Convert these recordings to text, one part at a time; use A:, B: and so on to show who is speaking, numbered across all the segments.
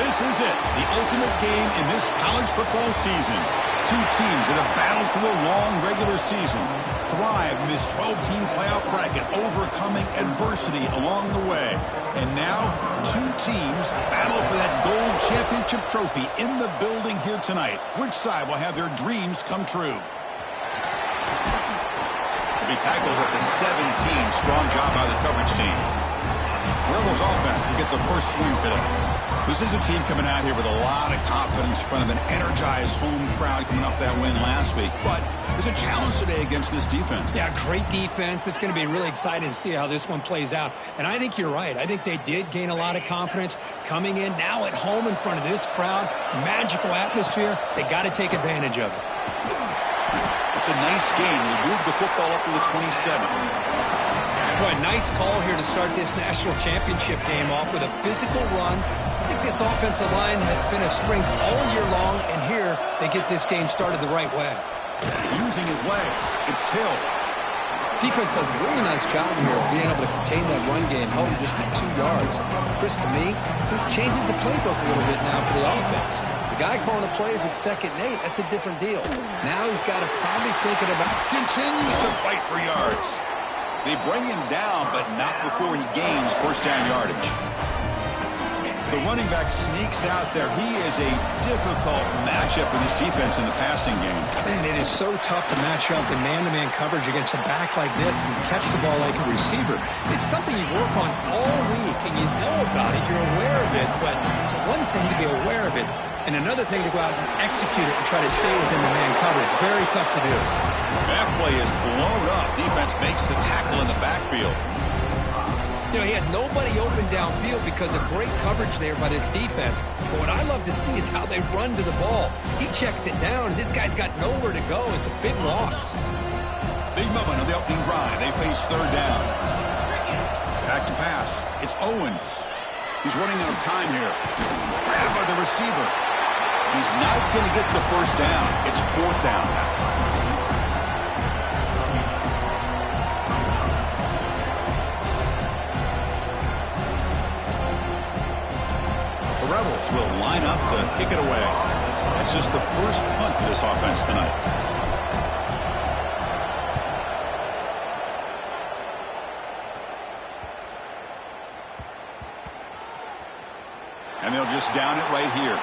A: This is it, the ultimate game in this college football season. Two teams that have battled through a long regular season, thrive in this 12-team playoff bracket, overcoming adversity along the way. And now, two teams battle for that gold championship trophy in the building here tonight. Which side will have their dreams come true? Be tackled at the 17. Strong job by the coverage team. Rebels offense will get the first swing today. This is a team coming out here with a lot of confidence in front of an energized home crowd coming off that win last week. But there's a challenge today against this defense.
B: Yeah, great defense. It's going to be really exciting to see how this one plays out. And I think you're right. I think they did gain a lot of confidence coming in now at home in front of this crowd. Magical atmosphere. They got to take advantage of it.
A: It's a nice game. We move the football up to the 27.
B: Boy, nice call here to start this national championship game off with a physical run. I think this offensive line has been a strength all year long, and here they get this game started the right way.
A: Using his legs, it's Hill.
C: Defense does a really nice job here of being able to contain that run game, held just to 2 yards. Chris, to me, this changes the playbook a little bit now for the offense. The guy calling the plays at 2nd and 8, that's a different deal. Now he's got to probably thinking about...
A: Continues to fight for yards. They bring him down, but not before he gains first down yardage. The running back sneaks out there. He is a difficult matchup for this defense in the passing game.
B: Man, it is so tough to match up in man-to-man coverage against a back like this and catch the ball like a receiver. It's something you work on all week, and you know about it. You're aware of it, but it's one thing to be aware of it, and another thing to go out and execute it and try to stay within the man coverage. Very tough to do.
A: That play is blown up. Defense makes the tackle in the backfield.
B: You know, he had nobody open downfield because of great coverage there by this defense. But what I love to see is how they run to the ball. He checks it down, and this guy's got nowhere to go. It's a big loss.
A: Big moment of the opening drive. They face third down. Back to pass. It's Owens. He's running out of time here. Grabbed by the receiver. He's not going to get the first down. It's fourth down. Rebels will line up to kick it away. It's just the first punt for this offense tonight. And they'll just down it right here.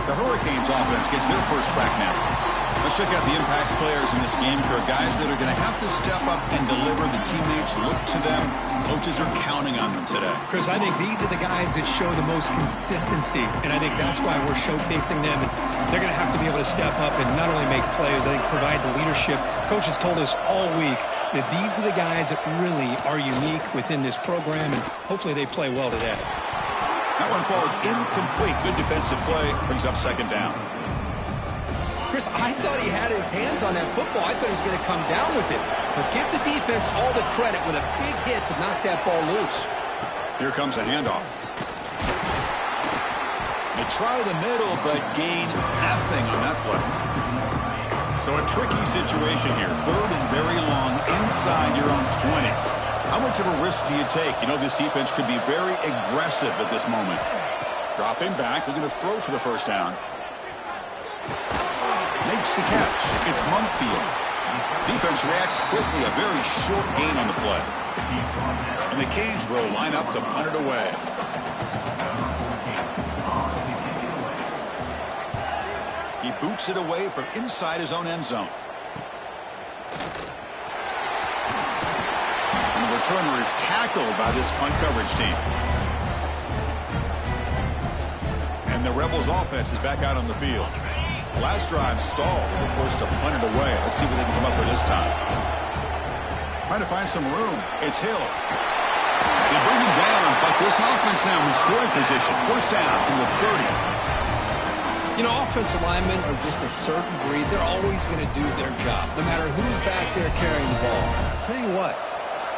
A: The Hurricanes offense gets their first crack now. Let's check out the impact players in this game. There are guys that are going to have to step up and deliver. The teammates look to them. Coaches are counting on them today.
B: Chris, I think these are the guys that show the most consistency, and I think that's why we're showcasing them. And they're going to have to be able to step up and not only make plays, I think provide the leadership. Coaches told us all week that these are the guys that really are unique within this program, and hopefully they play well today.
A: That one falls incomplete. Good defensive play. Brings up second down.
B: Chris, I thought he had his hands on that football. I thought he was going to come down with it. But give the defense all the credit with a big hit to knock that ball loose.
A: Here comes a handoff. They try the middle, but gain nothing on that play. So a tricky situation here. Third and very long inside your own 20. How much of a risk do you take? You know this defense could be very aggressive at this moment. Dropping back, looking to throw for the first down. Makes the catch. It's Mumpfield. Defense reacts quickly. A very short gain on the play. And the Canes will line up to punt it away. He boots it away from inside his own end zone. And the returner is tackled by this punt coverage team. And the Rebels offense is back out on the field. Last drive stalled. They're forced to punt it away. Let's see what they can come up with this time. Trying to find some room. It's Hill. They bring him down, but this offense now in scoring position. First down from the 30.
C: You know, offensive linemen are just a certain breed. They're always going to do their job, no matter who's back there carrying the ball. I'll tell you what,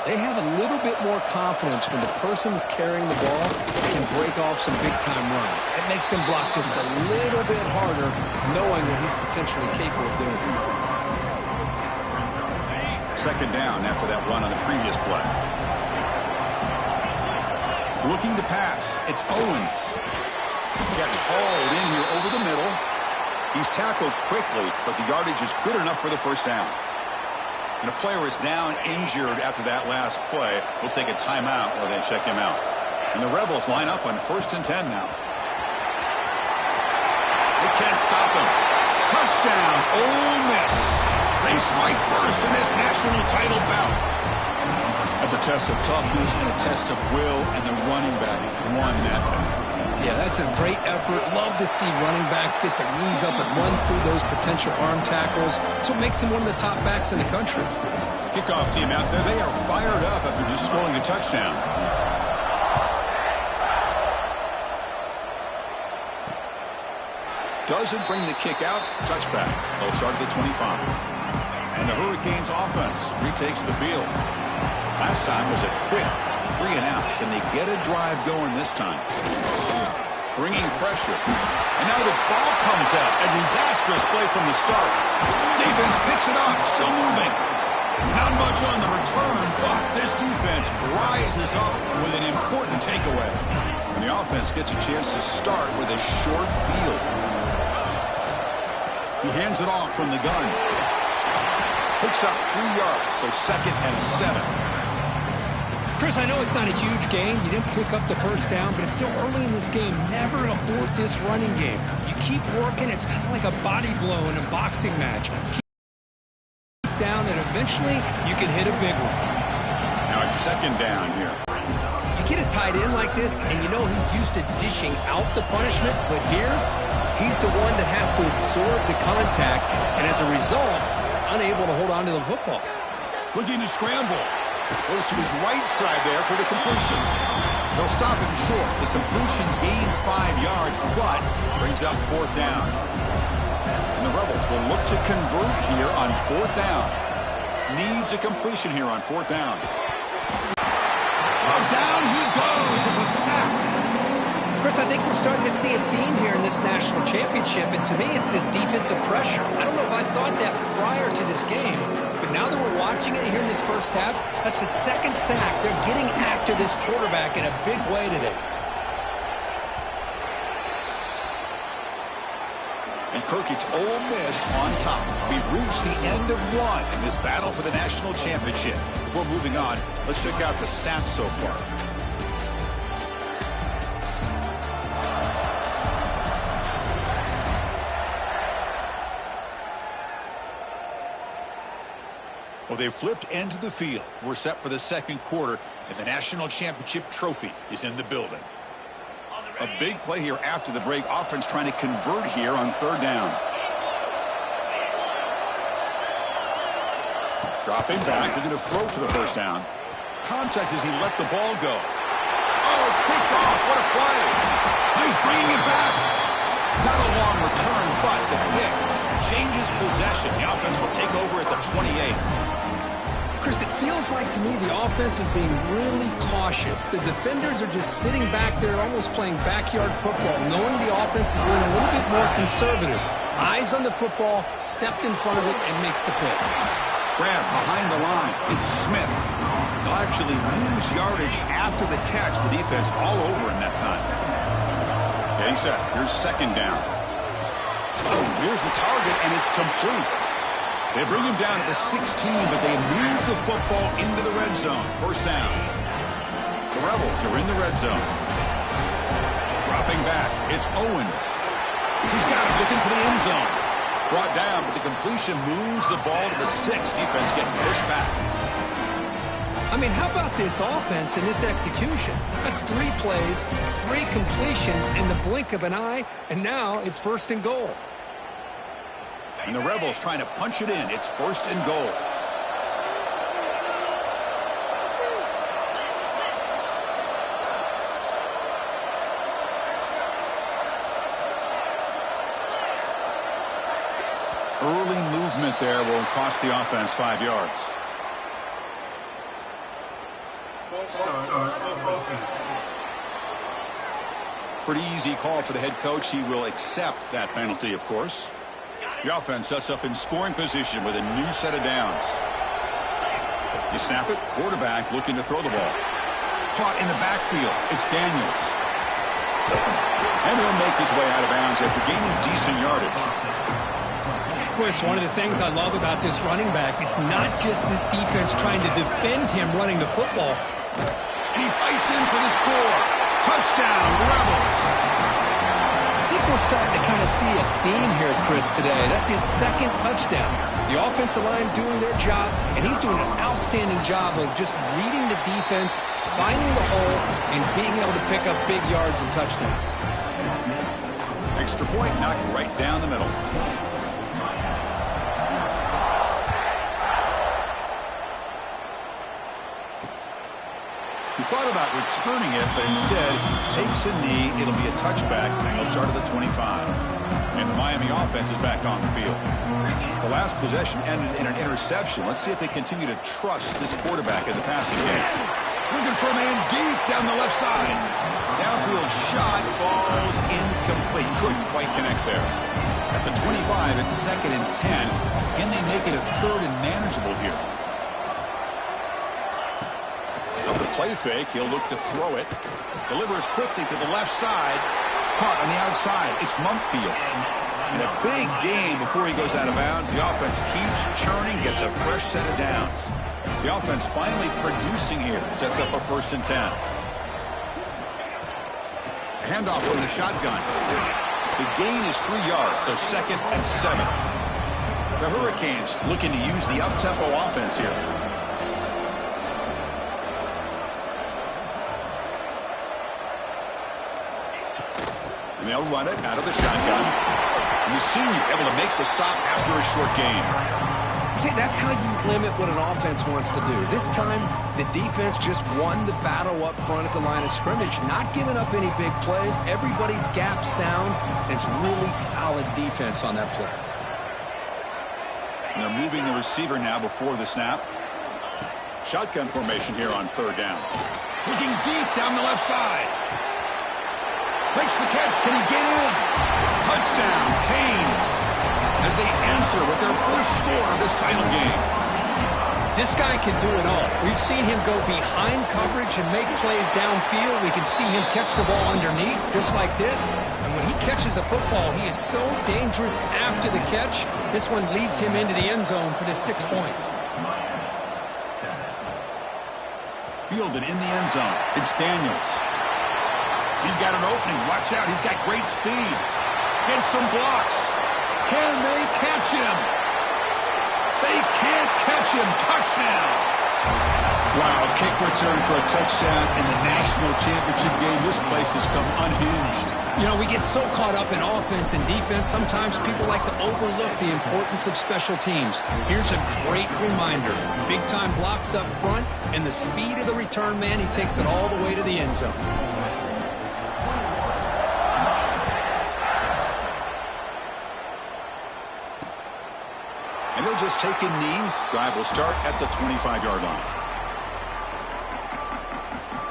C: they have a little bit more confidence when the person that's carrying the ball can break off some big-time runs. That makes him block just a little bit harder, knowing what he's potentially capable of doing.
A: Second down after that run on the previous play. Looking to pass. It's Owens. Gets hauled in here over the middle. He's tackled quickly, but the yardage is good enough for the first down. And a player is down injured after that last play. We'll take a timeout or then check him out. And the Rebels line up on 1st and 10 now. They can't stop him. Touchdown, Ole Miss. They strike first in this national title bout. That's a test of toughness and a test of will, and the running back won that battle.
C: Yeah, that's a great effort. Love to see running backs get their knees up and run through those potential arm tackles. That's what makes him one of the top backs in the country.
A: Kickoff team out there, they are fired up after just scoring a touchdown. Doesn't bring the kick out. Touchback. They'll start at the 25. And the Hurricanes offense retakes the field. Last time was a quick 3 and out. Can they get a drive going this time? Bringing pressure. And now the ball comes out. A disastrous play from the start. Defense picks it up. Still moving. Not much on the return, but this defense rises up with an important takeaway. And the offense gets a chance to start with a short field. He hands it off from the gun. Picks up 3 yards, so 2nd and 7.
B: Chris, I know it's not a huge gain. You didn't pick up the first down, but it's still early in this game. Never abort this running game. You keep working. It's kind of like a body blow in a boxing match. Keep it down, and eventually you can hit a big one.
A: Now it's 2nd down here.
C: You get a tight end like this, and you know he's used to dishing out the punishment, but here, he's the one that has to absorb the contact, and as a result, he's unable to hold on to the football.
A: Looking to scramble. Goes to his right side there for the completion. They'll stop him short. The completion gained 5 yards, but brings up 4th down. And the Rebels will look to convert here on 4th down. Needs a completion here on 4th down. Oh, down he goes. It's a sack.
C: Chris, I think we're starting to see a theme here in this national championship, and to me, it's this defensive pressure. I don't know if I thought that prior to this game, but now that we're watching it here in this first half, that's the 2nd sack. They're getting after this quarterback in a big way today.
A: And Kirk, it's Ole Miss on top. We've reached the end of one in this battle for the national championship. Before moving on, let's check out the stats so far. Well, they've flipped into the field. We're set for the 2nd quarter, and the national championship trophy is in the building. A big play here after the break. Offense trying to convert here on 3rd down. Dropping back. They're going to throw for the first down. Contact as he let the ball go. Oh, it's picked off. What a play. He's bringing it back. Not a long return, but the pick changes possession. The offense will take over at the 28.
C: Chris, it feels like to me the offense is being really cautious. The defenders are just sitting back there almost playing backyard football, knowing the offense is being a little bit more conservative. Eyes on the football, stepped in front of it, and makes the pick.
A: Grab behind the line. It's Smith. They'll actually lose yardage after the catch. The defense all over in that time. Getting set. Here's 2nd down. Oh, here's the target, and it's complete. They bring him down at the 16, but they move the football into the red zone. First down. The Rebels are in the red zone. Dropping back. It's Owens. He's got it, looking for the end zone. Brought down, but the completion moves the ball to the 6. Defense getting pushed back.
C: I mean, how about this offense and this execution? That's 3 plays, 3 completions in the blink of an eye, and now it's 1st and goal.
A: And the Rebels trying to punch it in. It's 1st and goal. Early movement there will cost the offense 5 yards. Pretty easy call for the head coach. He will accept that penalty, of course. The offense sets up in scoring position with a new set of downs. You snap it, quarterback looking to throw the ball. Caught in the backfield. It's Daniels. And he'll make his way out of bounds after gaining decent yardage.
B: Of course, one of the things I love about this running back, it's not just this defense trying to defend him running the football.
A: And he fights in for the score. Touchdown, Rebels.
C: I think we're starting to kind of see a theme here, Chris, today. That's his second touchdown. The offensive line doing their job, and he's doing an outstanding job of just reading the defense, finding the hole, and being able to pick up big yards and touchdowns.
A: Extra point knocked right down the middle. He thought about returning it, but instead takes a knee. It'll be a touchback, and he'll start at the 25. And the Miami offense is back on the field. The last possession ended in an interception. Let's see if they continue to trust this quarterback in the passing game. Looking for a man deep down the left side. Downfield shot falls incomplete. Couldn't quite connect there. At the 25, it's 2nd and 10. Can they make it a 3rd and manageable here? Of the play fake, he'll look to throw it. Delivers quickly to the left side. Caught on the outside. It's Mumpfield. And a big gain before he goes out of bounds. The offense keeps churning, gets a fresh set of downs. The offense finally producing here. Sets up a 1st and 10. Handoff from the shotgun. The gain is 3 yards, so 2nd and 7. The Hurricanes looking to use the up-tempo offense here. And they'll run it out of the shotgun. And the senior able to make the stop after a short gain.
C: See, that's how you limit what an offense wants to do. This time, the defense just won the battle up front at the line of scrimmage, not giving up any big plays. Everybody's gap sound, and it's really solid defense on that play.
A: And they're moving the receiver now before the snap. Shotgun formation here on 3rd down. Looking deep down the left side. Makes the catch. Can he get in? Touchdown, Canes, as they answer with their first score of this title game.
B: This guy can do it all. We've seen him go behind coverage and make plays downfield. We can see him catch the ball underneath, just like this. And when he catches a football, he is so dangerous after the catch. This one leads him into the end zone for the 6 points.
A: Fielded in the end zone. It's Daniels. He's got an opening. Watch out. He's got great speed. Gets some blocks. Can they catch him? They can't catch him. Touchdown. Wow, kick return for a touchdown in the national championship game. This place has come unhinged.
B: You know, we get so caught up in offense and defense, sometimes people like to overlook the importance of special teams. Here's a great reminder. Big-time blocks up front, and the speed of the return man, he takes it all the way to the end zone.
A: And he'll just take a knee. Drive will start at the 25-yard line.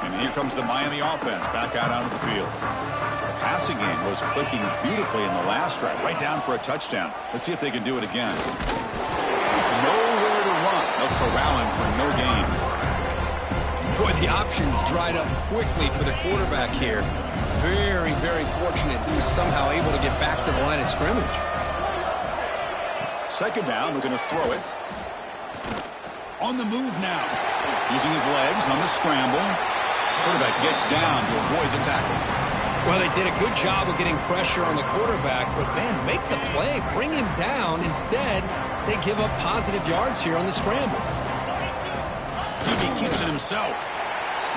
A: And here comes the Miami offense back out onto the field. The passing game was clicking beautifully in the last drive, right down for a touchdown. Let's see if they can do it again. Nowhere to run. They'll corral him for no gain.
C: Boy, the options dried up quickly for the quarterback here. Very, very fortunate he was somehow able to get back to the line of scrimmage.
A: 2nd down, we're going to throw it. On the move now. Using his legs on the scramble. Quarterback gets down to avoid the tackle.
B: Well, they did a good job of getting pressure on the quarterback, but, man, make the play. Bring him down. Instead, they give up positive yards here on the scramble.
A: He keeps it himself.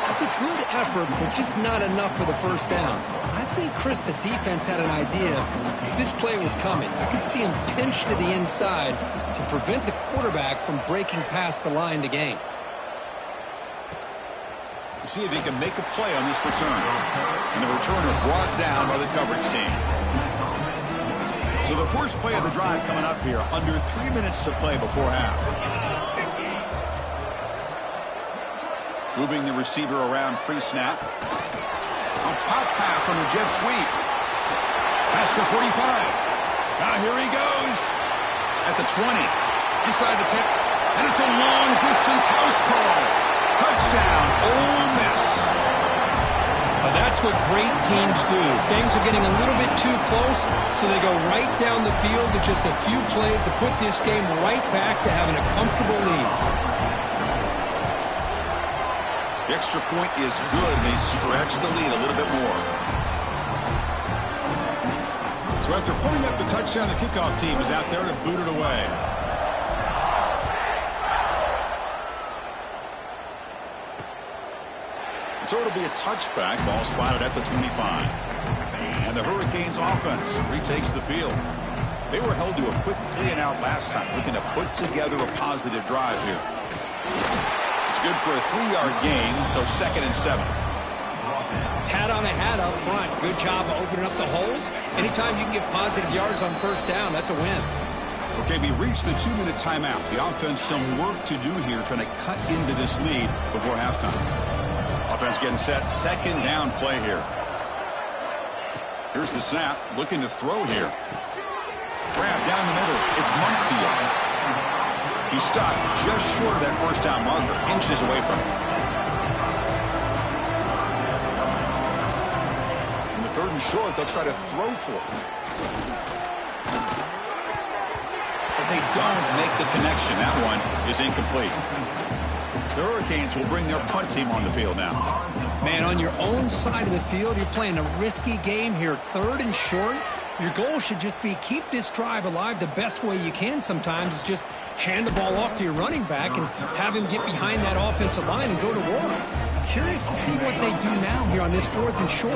B: That's a good effort, but just not enough for the 1st down. I think, Chris, the defense had an idea that this play was coming. You could see him pinch to the inside to prevent the quarterback from breaking past the line to gain.
A: We'll see if he can make a play on this return. And the returner brought down by the coverage team. So the first play of the drive coming up here. Under 3 minutes to play before half. Moving the receiver around pre-snap. A pop pass on the jet sweep. Past the 45. Now here he goes. At the 20. Inside the 10. And it's a long-distance house call. Touchdown, Ole Miss.
B: That's what great teams do. Things are getting a little bit too close, so they go right down the field with just a few plays to put this game right back to having a comfortable lead.
A: The extra point is good. They stretch the lead a little bit more. So after putting up the touchdown, the kickoff team is out there to boot it away. So it'll be a touchback. Ball spotted at the 25. And the Hurricanes offense retakes the field. They were held to a quick 3-and-out last time, looking to put together a positive drive here. It's good for a 3-yard gain, so 2nd and 7.
B: Hat on a hat up front. Good job of opening up the holes. Anytime you can get positive yards on first down, that's a win.
A: Okay, we reached the 2-minute timeout. The offense some work to do here, trying to cut into this lead before halftime. Offense getting set. 2nd down play here. Here's the snap. Looking to throw here. Grab down the middle. It's Montfield. He stopped just short of that first down marker. Inches away from it. In the 3rd and short, they'll try to throw for it. But they don't make the connection. That one is incomplete. The Hurricanes will bring their punt team on the field now.
B: Man, on your own side of the field, you're playing a risky game here. 3rd and short. Your goal should just be keep this drive alive the best way you can sometimes is just hand the ball off to your running back and have him get behind that offensive line and go to work. Curious to see what they do now here on this 4th and short.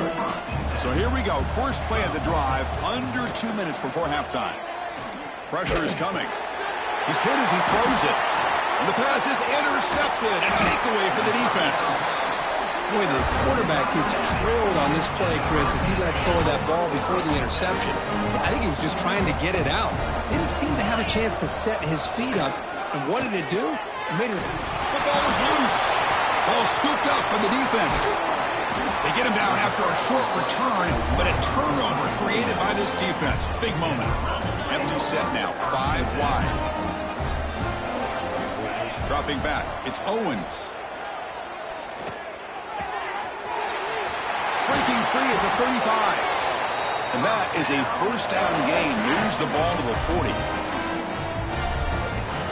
A: So here we go. First play of the drive, under 2 minutes before halftime. Pressure is coming. He's hit as he throws it. And the pass is intercepted. A takeaway for the defense.
B: Boy, the quarterback gets drilled on this play, Chris, as he lets go of that ball before the interception. I think he was just trying to get it out. Didn't seem to have a chance to set his feet up. And what did it do? It made it.
A: The ball is loose. Ball scooped up by the defense. They get him down after a short return, but a turnover created by this defense. Big moment. Empty set now, 5 wide. Dropping back, it's Owens. Breaking free at the 35. And that is a first down gain. Moves the ball to the 40.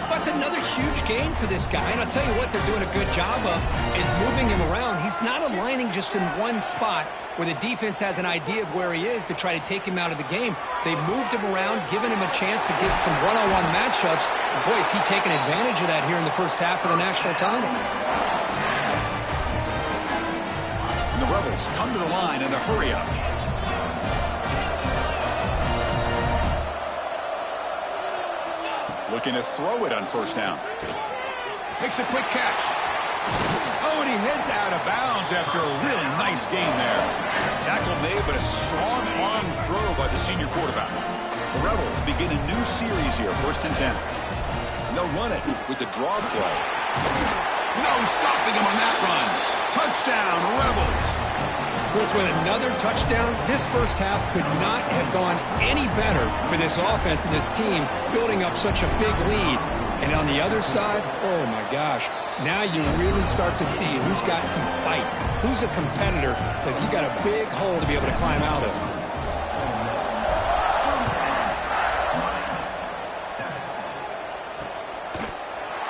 B: That's another huge game for this guy. And I'll tell you what they're doing a good job of is moving him around. He's not aligning just in one spot where the defense has an idea of where he is to try to take him out of the game. They moved him around, giving him a chance to get some one-on-one matchups. And boy, is he taking advantage of that here in the first half of the national title.
A: And the Rebels come to the line in the hurry-up. Looking to throw it on first down. Makes a quick catch. Oh, and he heads out of bounds after a really nice game there. Tackle made, but a strong arm throw by the senior quarterback. The Rebels begin a new series here, 1st and 10. And they'll run it with the draw play. No stopping him on that run. Touchdown, Rebels.
B: Chris, with another touchdown, this first half could not have gone any better for this offense and this team, building up such a big lead. And on the other side, oh my gosh, now you really start to see who's got some fight, who's a competitor, because you got a big hole to be able to climb out of.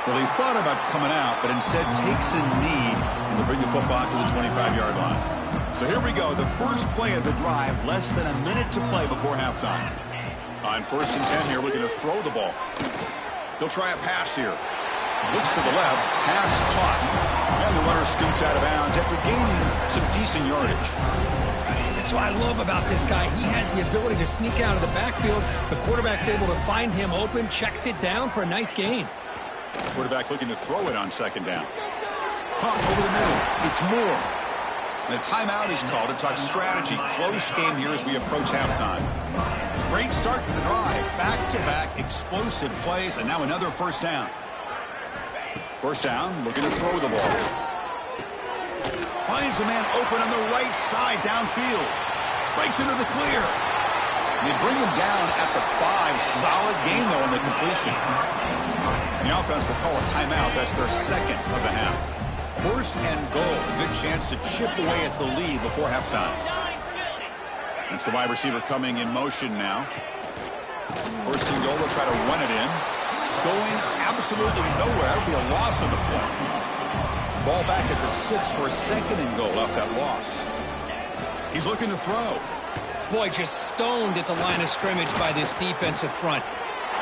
A: Well, he thought about coming out, but instead takes a knee and to bring the football to the 25-yard line. So here we go, the first play of the drive, less than a minute to play before halftime. On 1st and 10 here, looking to throw the ball. He'll try a pass here. Looks to the left, pass caught. And the runner scoots out of bounds after gaining some decent yardage.
B: That's what I love about this guy. He has the ability to sneak out of the backfield. The quarterback's able to find him open, checks it down for a nice gain.
A: Quarterback looking to throw it on 2nd down. Pump over the middle. It's Moore. And a timeout is called to talk strategy. Close game here as we approach halftime. Great start to the drive. Back-to-back explosive plays, and now another first down. First down, looking to throw the ball. Finds a man open on the right side downfield. Breaks into the clear. They bring him down at the 5. Solid gain, though, on the completion. The offense will call a timeout. That's their 2nd of the half. First and goal. A good chance to chip away at the lead before halftime. It's the wide receiver coming in motion now. First and goal. They'll try to run it in. Going absolutely nowhere. That would be a loss on the play. Ball back at the 6 for a second and goal off that loss. He's looking to throw.
B: Boy, just stoned at the line of scrimmage by this defensive front.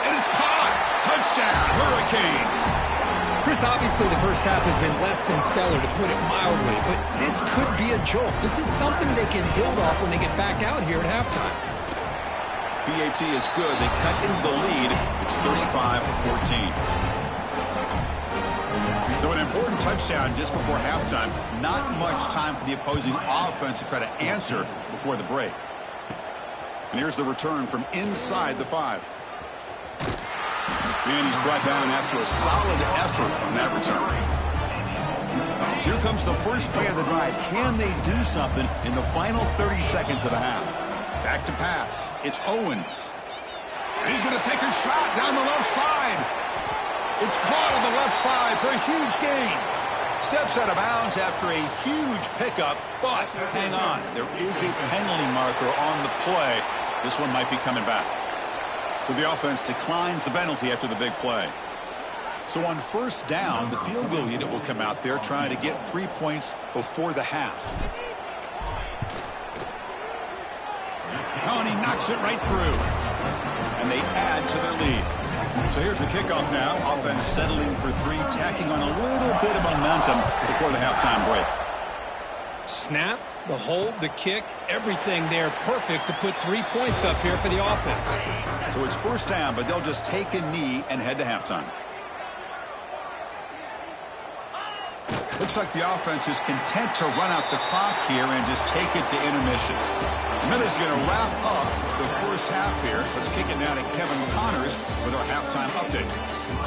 A: And it's caught. Touchdown, Hurricanes.
B: Chris, obviously the first half has been less than stellar, to put it mildly, but this could be a jolt. This is something they can build off when they get back out here at halftime.
A: PAT is good. They cut into the lead. It's 35-14. So an important touchdown just before halftime. Not much time for the opposing offense to try to answer before the break. And here's the return from inside the 5. And he's brought down after a solid effort on that return. So here comes the first play of the drive. Can they do something in the final 30 seconds of the half? Back to pass. It's Owens. And he's going to take a shot down the left side. It's caught on the left side for a huge gain. Steps out of bounds after a huge pickup, but hang on. There is a penalty marker on the play. This one might be coming back. So the offense declines the penalty after the big play. So on first down, the field goal unit will come out there trying to get 3 points before the half. Oh, and he knocks it right through. And they add to their lead. So here's the kickoff now. Offense settling for 3, tacking on a little bit of momentum before the halftime break.
B: Snap, the hold, the kick, everything there perfect to put 3 points up here for the offense.
A: So it's first down, but they'll just take a knee and head to halftime. Looks like the offense is content to run out the clock here and just take it to intermission. Miller's going to wrap up the first half here. Let's kick it now to Kevin Connors with our halftime update.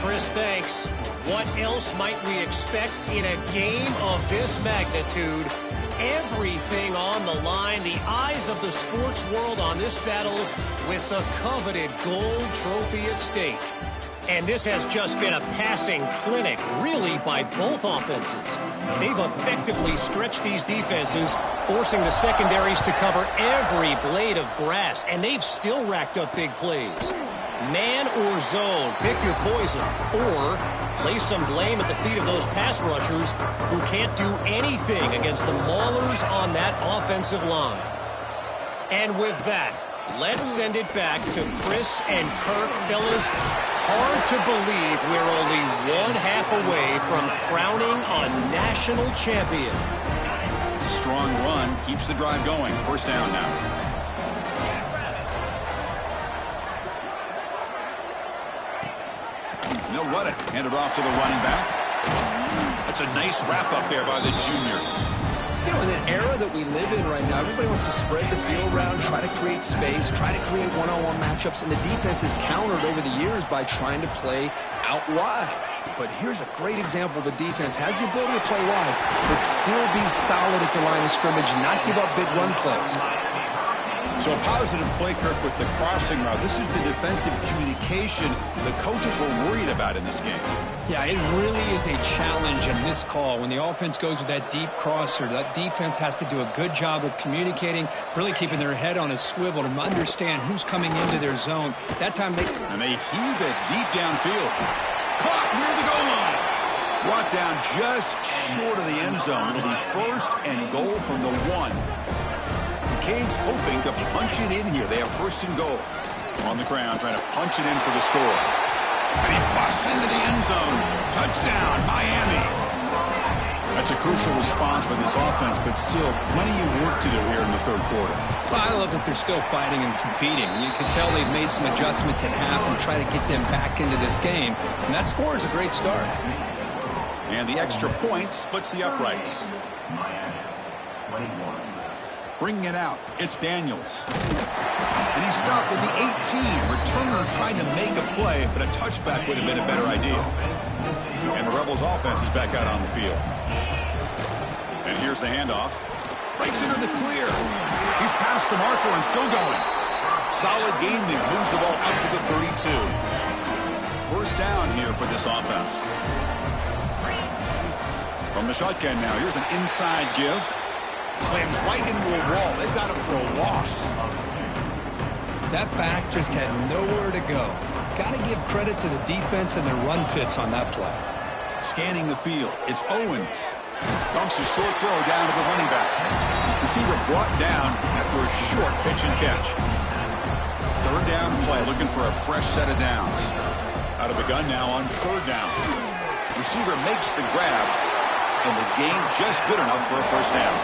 D: Chris, thanks. What else might we expect in a game of this magnitude? Everything on the line, the eyes of the sports world on this battle with the coveted gold trophy at stake. And this has just been a passing clinic, really, by both offenses. They've effectively stretched these defenses, forcing the secondaries to cover every blade of grass, and they've still racked up big plays. Man or zone, pick your poison, or lay some blame at the feet of those pass rushers who can't do anything against the maulers on that offensive line. And with that, let's send it back to Chris and Kirk. Fellas, hard to believe we're only one half away from crowning a national champion.
A: It's a strong run, keeps the drive going. First down now. They'll run it. Hand it off to the running back. That's a nice wrap up there by the junior.
C: You know, in an era that we live in right now, everybody wants to spread the field around, try to create space, try to create one-on-one matchups, and the defense is countered over the years by trying to play out wide. But here's a great example. The defense has the ability to play wide, but still be solid at the line of scrimmage, not give up big run plays.
A: So a positive play, Kirk, with the crossing route. This is the defensive communication the coaches were worried about in this game.
B: Yeah, it really is a challenge in this call. When the offense goes with that deep crosser, that defense has to do a good job of communicating, really keeping their head on a swivel to understand who's coming into their zone. That time
A: And they heave it deep downfield. Caught near the goal line. Brought down just short of the end zone. It'll be first and goal from the 1. Cade's hoping to punch it in here. They have first and goal. On the ground, trying to punch it in for the score. And he busts into the end zone. Touchdown, Miami. That's a crucial response by this offense, but still plenty of work to do here in the third quarter.
B: Well, I love that they're still fighting and competing. You can tell they've made some adjustments at half and try to get them back into this game. And that score is a great start.
A: And the extra point splits the uprights. Bringing it out, it's Daniels. And he stopped at the 18. Returner trying to make a play, but a touchback would have been a better idea. And the Rebels offense is back out on the field. And here's the handoff. Breaks into the clear. He's past the marker and still going. Solid gain there. Moves the ball up to the 32. First down here for this offense. From the shotgun now, here's an inside give. Slams right into a wall. They've got him for a loss.
C: That back just had nowhere to go. Got to give credit to the defense and their run fits on that play.
A: Scanning the field, it's Owens. Dumps a short throw down to the running back. Receiver brought down after a short pitch and catch. Third down play, looking for a fresh set of downs. Out of the gun now on third down. Receiver makes the grab, and the gain just good enough for a first down.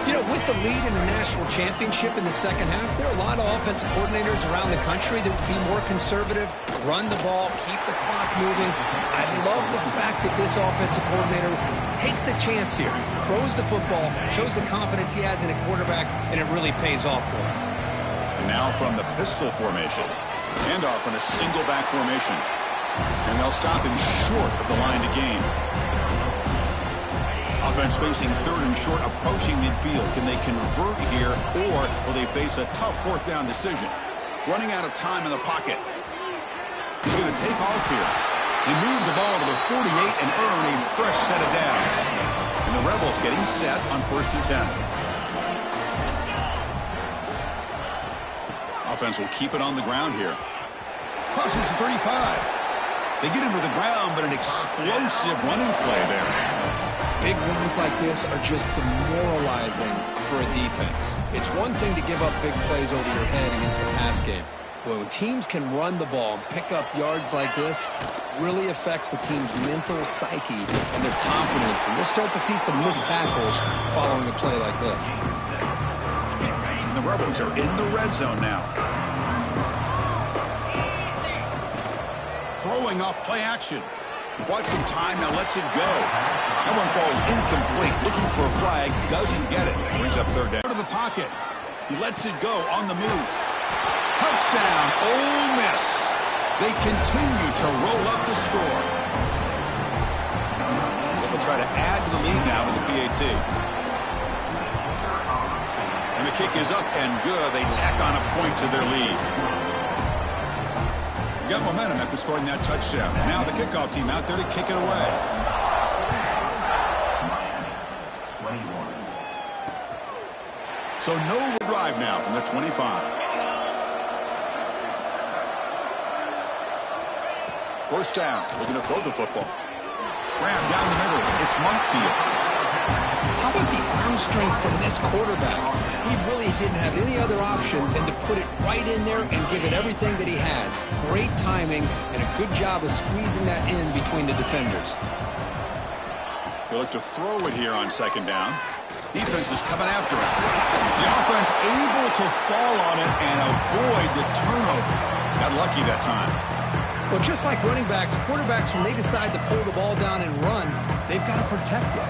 C: You know, with the lead in the national championship in the second half, there are a lot of offensive coordinators around the country that would be more conservative, run the ball, keep the clock moving. I love the fact that this offensive coordinator takes a chance here, throws the football, shows the confidence he has in a quarterback, and it really pays off for him.
A: And now from the pistol formation, handoff in a single back formation. And they'll stop him short of the line to gain. Offense facing third and short, approaching midfield. Can they convert here, or will they face a tough fourth down decision? Running out of time in the pocket. He's going to take off here. They move the ball to the 48 and earn a fresh set of downs. And the Rebels getting set on 1st and 10. Offense will keep it on the ground here. Crosses the 35. They get him to the ground, but an explosive running play there.
C: Big runs like this are just demoralizing for a defense. It's one thing to give up big plays over your head against the pass game. But when teams can run the ball and pick up yards like this, it really affects the team's mental psyche and their confidence. And we'll start to see some missed tackles following a play like this.
A: And the Rebels are in the red zone now. Throwing off play action. Bought some time, now lets it go. That one falls incomplete. Looking for a flag, doesn't get it. Brings up third down. To the pocket. He lets it go on the move. Touchdown, Ole Miss. They continue to roll up the score. They'll try to add to the lead now with the PAT. And the kick is up and good. They tack on a point to their lead. Got momentum after scoring that touchdown. Now the kickoff team out there to kick it away. So no drive now from the 25. First down. Looking to throw the football. Ram down the middle. It's Monkfield.
C: How about the arm strength from this quarterback? He really didn't have any other option than to put it right in there and give it everything that he had. Great timing and a good job of squeezing that in between the defenders.
A: They look to throw it here on second down. Defense is coming after him. The offense able to fall on it and avoid the turnover. Got lucky that time.
C: Well, just like running backs, quarterbacks, when they decide to pull the ball down and run, they've got to protect it.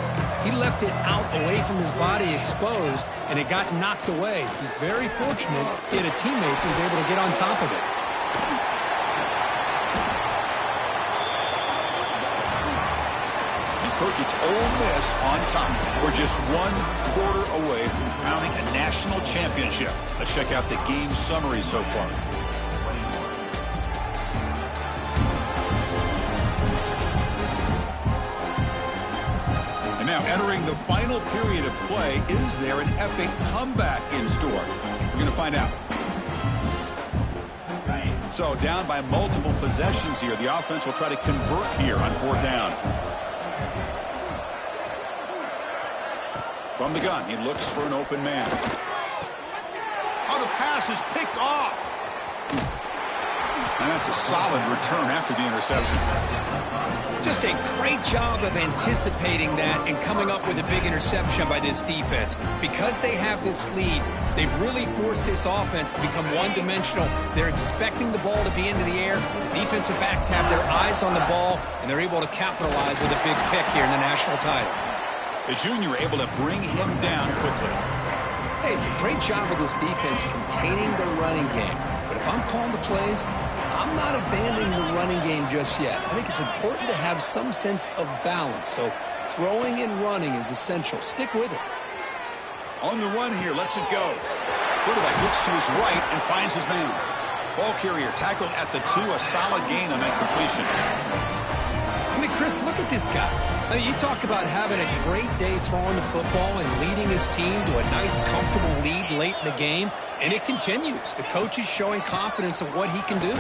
C: He left it out away from his body exposed, and it got knocked away. He's very fortunate he had a teammate who was able to get on top of it.
A: Kirk, it's Ole Miss on top. We're just 1 quarter away from crowning a national championship. Let's check out the game summary so far. Now entering the final period of play, is there an epic comeback in store? We're going to find out. So down by multiple possessions here. The offense will try to convert here on fourth down. From the gun, he looks for an open man. Oh, the pass is picked off. And that's a solid return after the interception.
C: Just a great job of anticipating that and coming up with a big interception by this defense. Because they have this lead, they've really forced this offense to become one-dimensional. They're expecting the ball to be into the air. The defensive backs have their eyes on the ball, and they're able to capitalize with a big pick here in the national title.
A: The junior able to bring him down quickly.
C: Hey, it's a great job of this defense containing the running game. But if I'm calling the plays, I'm not abandoning the running game just yet. I think it's important to have some sense of balance. So throwing and running is essential. Stick with it.
A: On the run here, lets it go. Quarterback looks to his right and finds his man. Ball carrier tackled at the 2. A solid gain on that completion.
C: I mean, Chris, look at this guy.
B: You talk about having a great day throwing the football and leading his team to a nice, comfortable lead late in the game, and it continues. The coach is showing confidence of what he can do.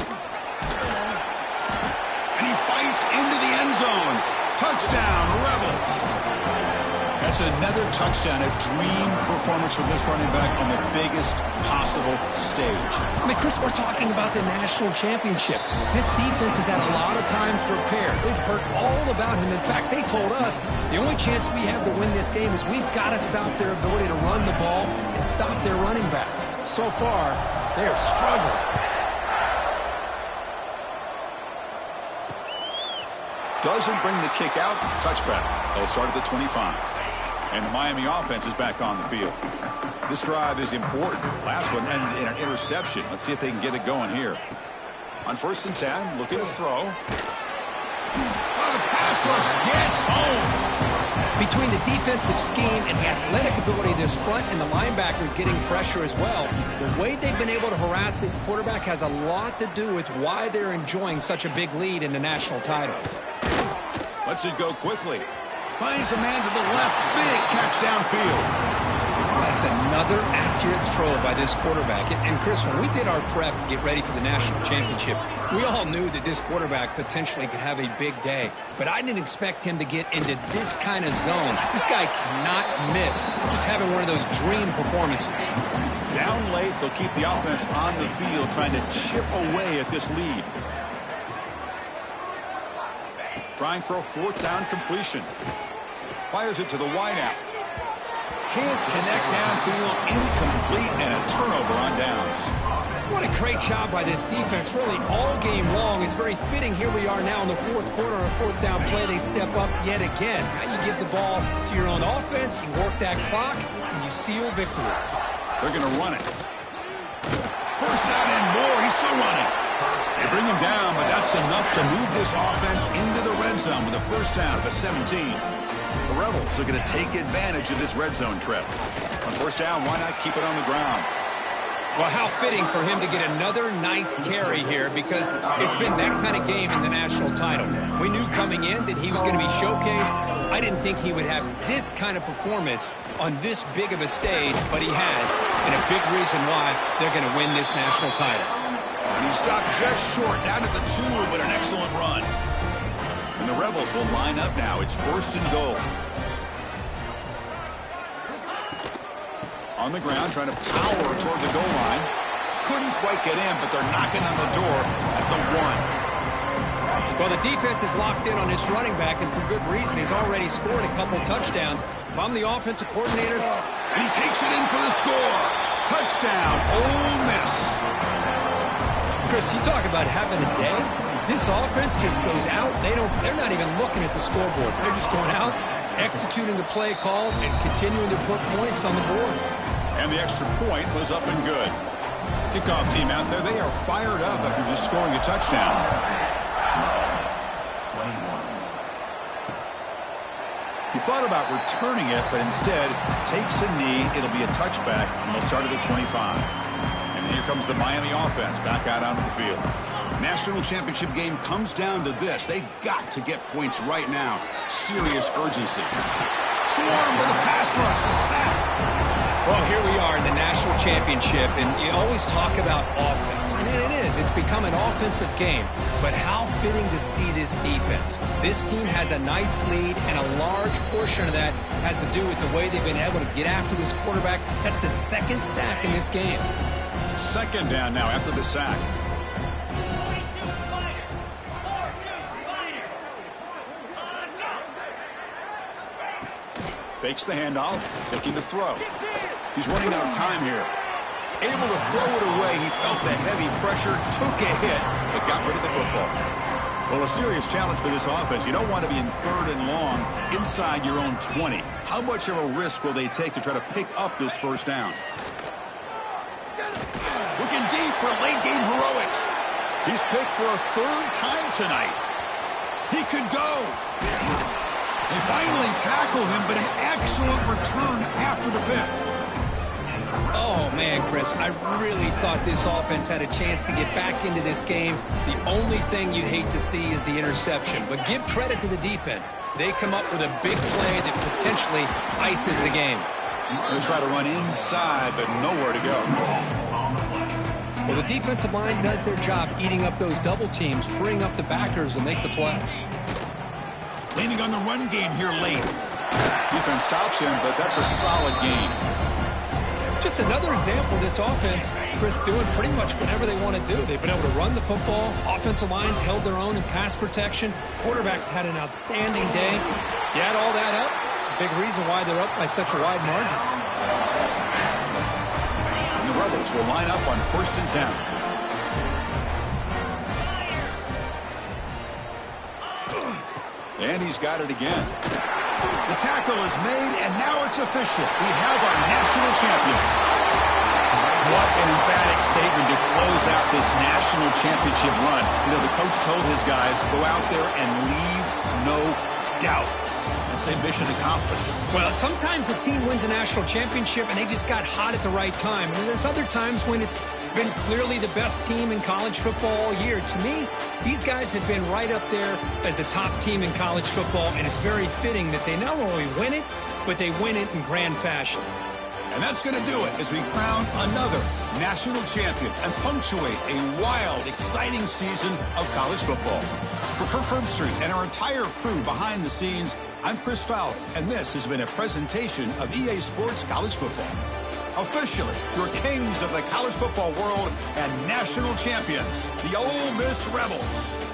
A: And he fights into the end zone. Touchdown, Rebels. That's another touchdown, a dream performance for this running back on the biggest possible stage.
B: I mean, Chris, we're talking about the national championship. This defense has had a lot of time to prepare. They've heard all about him. In fact, they told us the only chance we have to win this game is we've got to stop their ability to run the ball and stop their running back. So far, they are struggling.
A: Doesn't bring the kick out. Touchback. They'll start at the 25. And the Miami offense is back on the field. This drive is important. Last one and an interception. Let's see if they can get it going here. On 1st and 10, looking to throw. The pass rush gets home.
B: Between the defensive scheme and the athletic ability of this front and the linebackers getting pressure as well, the way they've been able to harass this quarterback has a lot to do with why they're enjoying such a big lead in the national title.
A: Lets it go quickly. Finds a man to the left. Big catch downfield.
B: That's another accurate throw by this quarterback. And Chris, when we did our prep to get ready for the national championship, we all knew that this quarterback potentially could have a big day. But I didn't expect him to get into this kind of zone. This guy cannot miss. Just having one of those dream performances.
A: Down late, they'll keep the offense on the field trying to chip away at this lead. Trying for a 4th down completion. Fires it to the wideout. Can't connect downfield. Incomplete and a turnover on downs.
B: What a great job by this defense, really all game long. It's very fitting. Here we are now in the 4th quarter, a 4th down play. They step up yet again. Now you give the ball to your own offense, you work that clock, and you seal victory.
A: They're going to run it. 1st down and more. He's still running. They bring him down, but that's enough to move this offense into the red zone with a 1st down at the 17. The Rebels are going to take advantage of this red zone trip. On 1st down, why not keep it on the ground?
B: Well, how fitting for him to get another nice carry here, because it's been that kind of game in the national title. We knew coming in that he was going to be showcased. I didn't think he would have this kind of performance on this big of a stage, but he has, and a big reason why they're going to win this national title.
A: And he stopped just short, down at the 2, but an excellent run. And the Rebels will line up now. It's 1st and goal. On the ground, trying to power toward the goal line. Couldn't quite get in, but they're knocking on the door at the 1.
B: Well, the defense is locked in on this running back, and for good reason. He's already scored a couple touchdowns. If I'm the offensive coordinator...
A: And he takes it in for the score. Touchdown, Ole Miss.
B: Chris, you talk about having a day. This offense just goes out. They're not even looking at the scoreboard. They're just going out, executing the play call, and continuing to put points on the board.
A: And the extra point was up and good. Kickoff team out there, they are fired up after just scoring a touchdown. He thought about returning it, but instead takes a knee. It'll be a touchback, and they'll start at the 25. And here comes the Miami offense back out onto the field. National championship game comes down to this. They've got to get points right now. Serious urgency. Swarm with a pass rush. A sack.
B: Well, here we are in the national championship, and you always talk about offense. And it is. It's become an offensive game. But how fitting to see this defense. This team has a nice lead, and a large portion of that has to do with the way they've been able to get after this quarterback. That's the 2nd sack in this game.
A: 2nd down now after the sack. Fakes the handoff, looking to throw. He's running out of time here. Able to throw it away. He felt the heavy pressure, took a hit, but got rid of the football. Well, a serious challenge for this offense. You don't want to be in 3rd and long inside your own 20. How much of a risk will they take to try to pick up this 1st down? Looking deep for late-game heroics. He's picked for a 3rd time tonight. He could go. They finally tackle him, but an excellent return after the pick.
B: Oh, man, Chris, I really thought this offense had a chance to get back into this game. The only thing you'd hate to see is the interception. But give credit to the defense. They come up with a big play that potentially ices the game.
A: They try to run inside, but nowhere to go.
B: Well, the defensive line does their job eating up those double teams, freeing up the backers to make the play.
A: Leaning on the run game here late. Defense stops him, but that's a solid gain.
B: Just another example of this offense, Chris, doing pretty much whatever they want to do. They've been able to run the football. Offensive lines held their own in pass protection. Quarterbacks had an outstanding day. You add all that up, it's a big reason why they're up by such a wide margin.
A: And the Rebels will line up on 1st and 10. And he's got it again. The tackle is made, and now it's official. We have our national champions. What an emphatic statement to close out this national championship run. You know, the coach told his guys, go out there and leave no doubt. And say mission accomplished.
B: Well, sometimes a team wins a national championship and they just got hot at the right time. And there's other times when it's been clearly the best team in college football all year. To me, these guys have been right up there as the top team in college football, and it's very fitting that they not only win it, but they win it in grand fashion.
A: And that's going to do it as we crown another national champion and punctuate a wild, exciting season of college football. For Kirk Herbstreit and our entire crew behind the scenes, I'm Chris Fowler, and this has been a presentation of EA Sports College Football. Officially, your kings of the college football world and national champions, the Ole Miss Rebels.